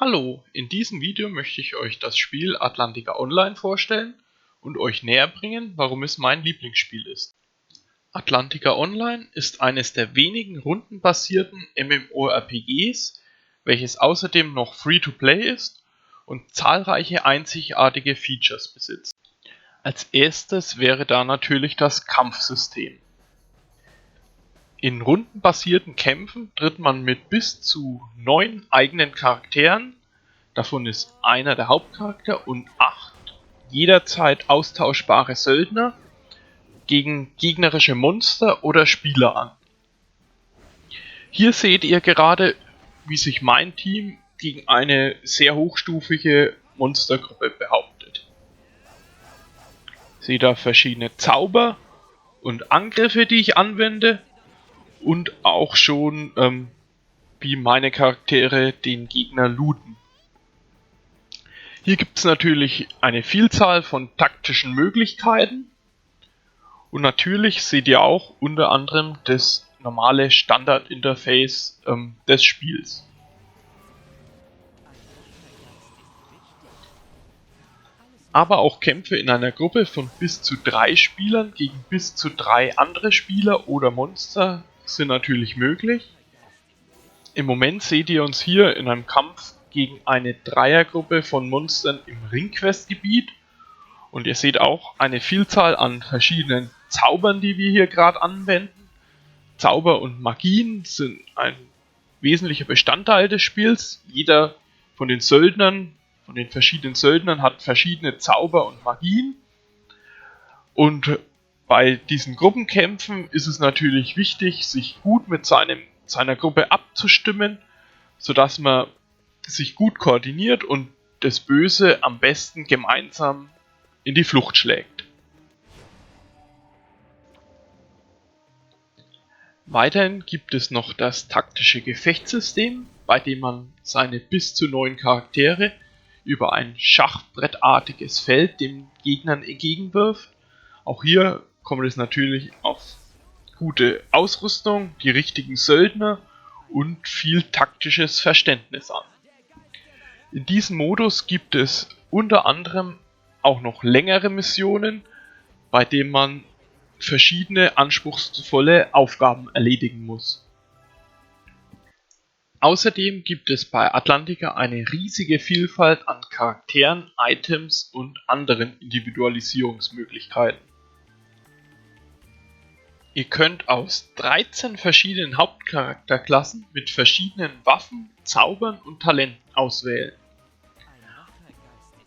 Hallo, in diesem Video möchte ich euch das Spiel Atlantica Online vorstellen und euch näher bringen, warum es mein Lieblingsspiel ist. Atlantica Online ist eines der wenigen rundenbasierten MMORPGs, welches außerdem noch Free-to-Play ist und zahlreiche einzigartige Features besitzt. Als erstes wäre da natürlich das Kampfsystem. In rundenbasierten Kämpfen tritt man mit bis zu 9 eigenen Charakteren, davon ist einer der Hauptcharakter und 8 jederzeit austauschbare Söldner, gegen gegnerische Monster oder Spieler an. Hier seht ihr gerade, wie sich mein Team gegen eine sehr hochstufige Monstergruppe behauptet. Seht da verschiedene Zauber und Angriffe, die ich anwende, und auch schon wie meine Charaktere den Gegner looten. Hier gibt es natürlich eine Vielzahl von taktischen Möglichkeiten und natürlich seht ihr auch unter anderem das normale Standardinterface des Spiels. Aber auch Kämpfe in einer Gruppe von bis zu 3 Spielern gegen bis zu 3 andere Spieler oder Monster sind natürlich möglich. Im Moment seht ihr uns hier in einem Kampf gegen eine Dreiergruppe von Monstern im Ringquest-Gebiet und ihr seht auch eine Vielzahl an verschiedenen Zaubern, die wir hier gerade anwenden. Zauber und Magien sind ein wesentlicher Bestandteil des Spiels. Jeder von den verschiedenen Söldnern hat verschiedene Zauber und Magien. Und bei diesen Gruppenkämpfen ist es natürlich wichtig, sich gut mit seiner Gruppe abzustimmen, sodass man sich gut koordiniert und das Böse am besten gemeinsam in die Flucht schlägt. Weiterhin gibt es noch das taktische Gefechtssystem, bei dem man seine bis zu 9 Charaktere über ein schachbrettartiges Feld den Gegnern entgegenwirft. Auch hier kommt es natürlich auf gute Ausrüstung, die richtigen Söldner und viel taktisches Verständnis an. In diesem Modus gibt es unter anderem auch noch längere Missionen, bei denen man verschiedene anspruchsvolle Aufgaben erledigen muss. Außerdem gibt es bei Atlantica eine riesige Vielfalt an Charakteren, Items und anderen Individualisierungsmöglichkeiten. Ihr könnt aus 13 verschiedenen Hauptcharakterklassen mit verschiedenen Waffen, Zaubern und Talenten auswählen.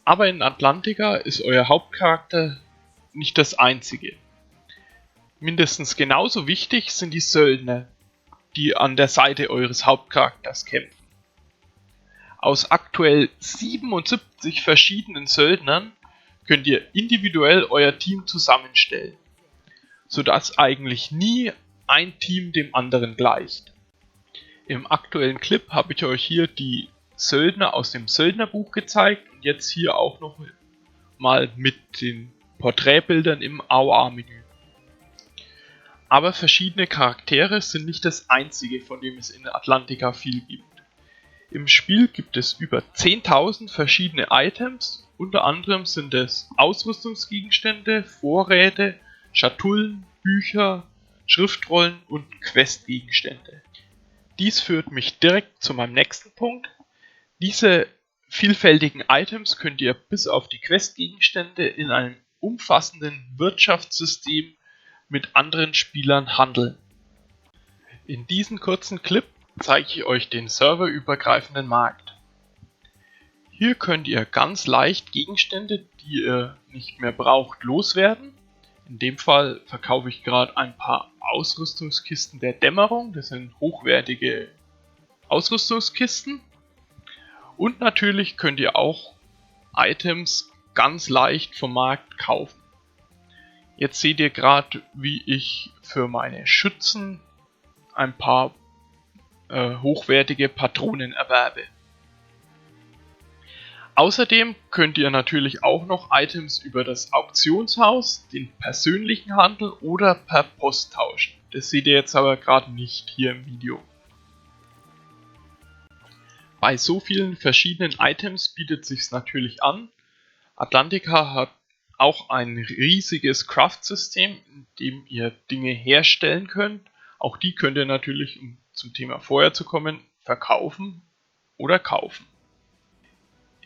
Aber in Atlantica ist euer Hauptcharakter nicht das einzige. Mindestens genauso wichtig sind die Söldner, die an der Seite eures Hauptcharakters kämpfen. Aus aktuell 77 verschiedenen Söldnern könnt ihr individuell euer Team zusammenstellen, sodass eigentlich nie ein Team dem anderen gleicht. Im aktuellen Clip habe ich euch hier die Söldner aus dem Söldnerbuch gezeigt und jetzt hier auch noch mal mit den Porträtbildern im AOA-Menü. Aber verschiedene Charaktere sind nicht das einzige, von dem es in Atlantica viel gibt. Im Spiel gibt es über 10.000 verschiedene Items, unter anderem sind es Ausrüstungsgegenstände, Vorräte, Schatullen, Bücher, Schriftrollen und Questgegenstände. Dies führt mich direkt zu meinem nächsten Punkt. Diese vielfältigen Items könnt ihr bis auf die Questgegenstände in einem umfassenden Wirtschaftssystem mit anderen Spielern handeln. In diesem kurzen Clip zeige ich euch den serverübergreifenden Markt. Hier könnt ihr ganz leicht Gegenstände, die ihr nicht mehr braucht, loswerden. In dem Fall verkaufe ich gerade ein paar Ausrüstungskisten der Dämmerung. Das sind hochwertige Ausrüstungskisten. Und natürlich könnt ihr auch Items ganz leicht vom Markt kaufen. Jetzt seht ihr gerade, wie ich für meine Schützen ein paar hochwertige Patronen erwerbe. Außerdem könnt ihr natürlich auch noch Items über das Auktionshaus, den persönlichen Handel oder per Post tauschen. Das seht ihr jetzt aber gerade nicht hier im Video. Bei so vielen verschiedenen Items bietet sich's natürlich an. Atlantica hat auch ein riesiges Craft-System, in dem ihr Dinge herstellen könnt. Auch die könnt ihr natürlich, um zum Thema vorher zu kommen, verkaufen oder kaufen.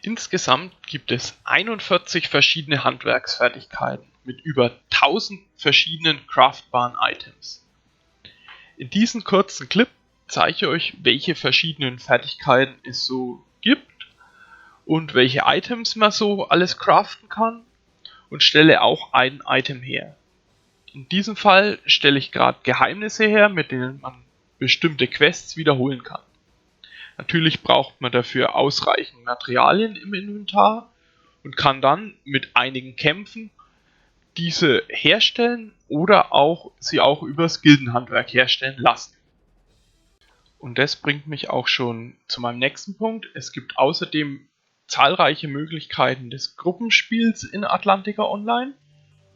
Insgesamt gibt es 41 verschiedene Handwerksfertigkeiten mit über 1000 verschiedenen craftbaren Items. In diesem kurzen Clip zeige ich euch, welche verschiedenen Fertigkeiten es so gibt und welche Items man so alles craften kann und stelle auch ein Item her. In diesem Fall stelle ich gerade Geheimnisse her, mit denen man bestimmte Quests wiederholen kann. Natürlich braucht man dafür ausreichend Materialien im Inventar und kann dann mit einigen Kämpfen diese herstellen oder sie auch übers Gildenhandwerk herstellen lassen. Und das bringt mich auch schon zu meinem nächsten Punkt. Es gibt außerdem zahlreiche Möglichkeiten des Gruppenspiels in Atlantica Online.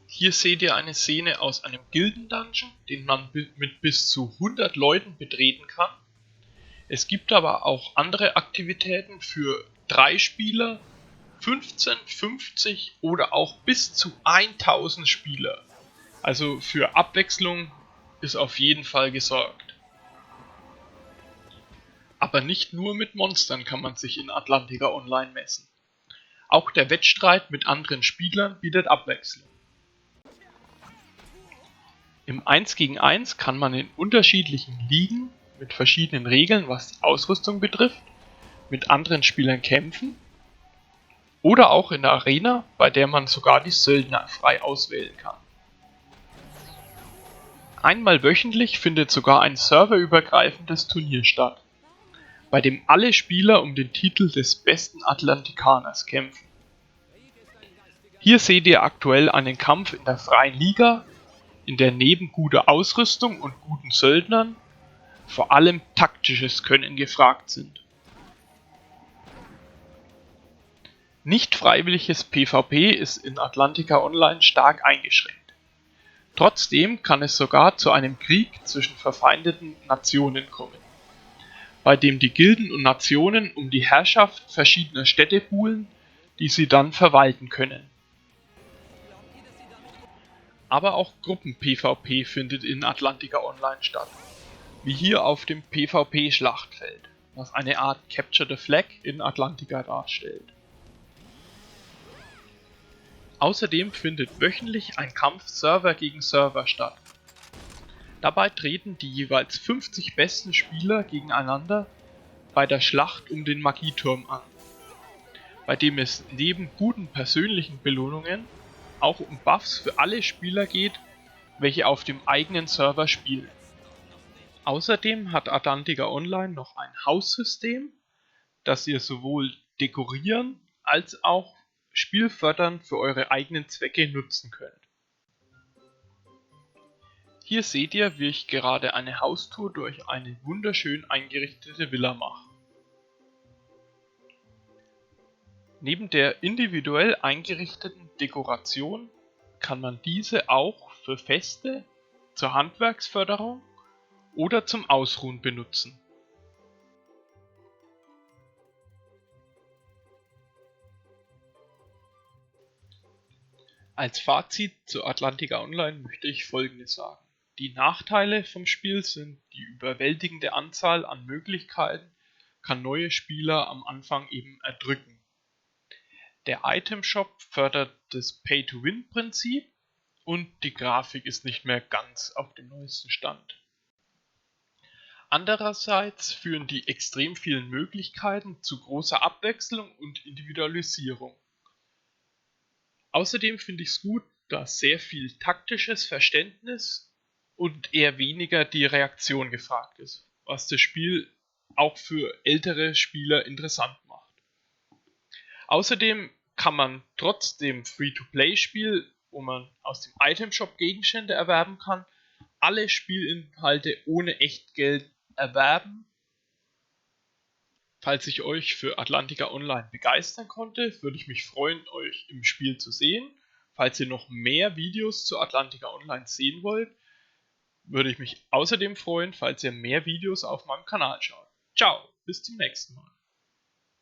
Hier seht ihr eine Szene aus einem Gilden-Dungeon, den man mit bis zu 100 Leuten betreten kann. Es gibt aber auch andere Aktivitäten für 3 Spieler, 15, 50 oder auch bis zu 1000 Spieler. Also für Abwechslung ist auf jeden Fall gesorgt. Aber nicht nur mit Monstern kann man sich in Atlantica Online messen. Auch der Wettstreit mit anderen Spielern bietet Abwechslung. Im 1 gegen 1 kann man in unterschiedlichen Ligen mit verschiedenen Regeln, was die Ausrüstung betrifft, mit anderen Spielern kämpfen oder auch in der Arena, bei der man sogar die Söldner frei auswählen kann. Einmal wöchentlich findet sogar ein serverübergreifendes Turnier statt, bei dem alle Spieler um den Titel des besten Atlantikaners kämpfen. Hier seht ihr aktuell einen Kampf in der freien Liga, in der neben guter Ausrüstung und guten Söldnern vor allem taktisches Können gefragt sind. Nicht freiwilliges PvP ist in Atlantica Online stark eingeschränkt. Trotzdem kann es sogar zu einem Krieg zwischen verfeindeten Nationen kommen, bei dem die Gilden und Nationen um die Herrschaft verschiedener Städte buhlen, die sie dann verwalten können. Aber auch Gruppen-PvP findet in Atlantica Online statt, wie hier auf dem PvP-Schlachtfeld, was eine Art Capture the Flag in Atlantica darstellt. Außerdem findet wöchentlich ein Kampf Server gegen Server statt. Dabei treten die jeweils 50 besten Spieler gegeneinander bei der Schlacht um den Magieturm an, bei dem es neben guten persönlichen Belohnungen auch um Buffs für alle Spieler geht, welche auf dem eigenen Server spielen. Außerdem hat Atlantica Online noch ein Haussystem, das ihr sowohl dekorieren als auch spielfördernd für eure eigenen Zwecke nutzen könnt. Hier seht ihr, wie ich gerade eine Haustour durch eine wunderschön eingerichtete Villa mache. Neben der individuell eingerichteten Dekoration kann man diese auch für Feste, zur Handwerksförderung oder zum Ausruhen benutzen. Als Fazit zu Atlantica Online möchte ich Folgendes sagen. Die Nachteile vom Spiel sind die überwältigende Anzahl an Möglichkeiten, kann neue Spieler am Anfang eben erdrücken. Der Item-Shop fördert das Pay-to-Win-Prinzip und die Grafik ist nicht mehr ganz auf dem neuesten Stand. Andererseits führen die extrem vielen Möglichkeiten zu großer Abwechslung und Individualisierung. Außerdem finde ich es gut, dass sehr viel taktisches Verständnis und eher weniger die Reaktion gefragt ist, was das Spiel auch für ältere Spieler interessant macht. Außerdem kann man trotz dem Free-to-Play-Spiel, wo man aus dem Item-Shop Gegenstände erwerben kann, alle Spielinhalte ohne Echtgeld erwerben. Falls ich euch für Atlantica Online begeistern konnte, würde ich mich freuen, euch im Spiel zu sehen. Falls ihr noch mehr Videos zu Atlantica Online sehen wollt, würde ich mich außerdem freuen, falls ihr mehr Videos auf meinem Kanal schaut. Ciao, bis zum nächsten Mal.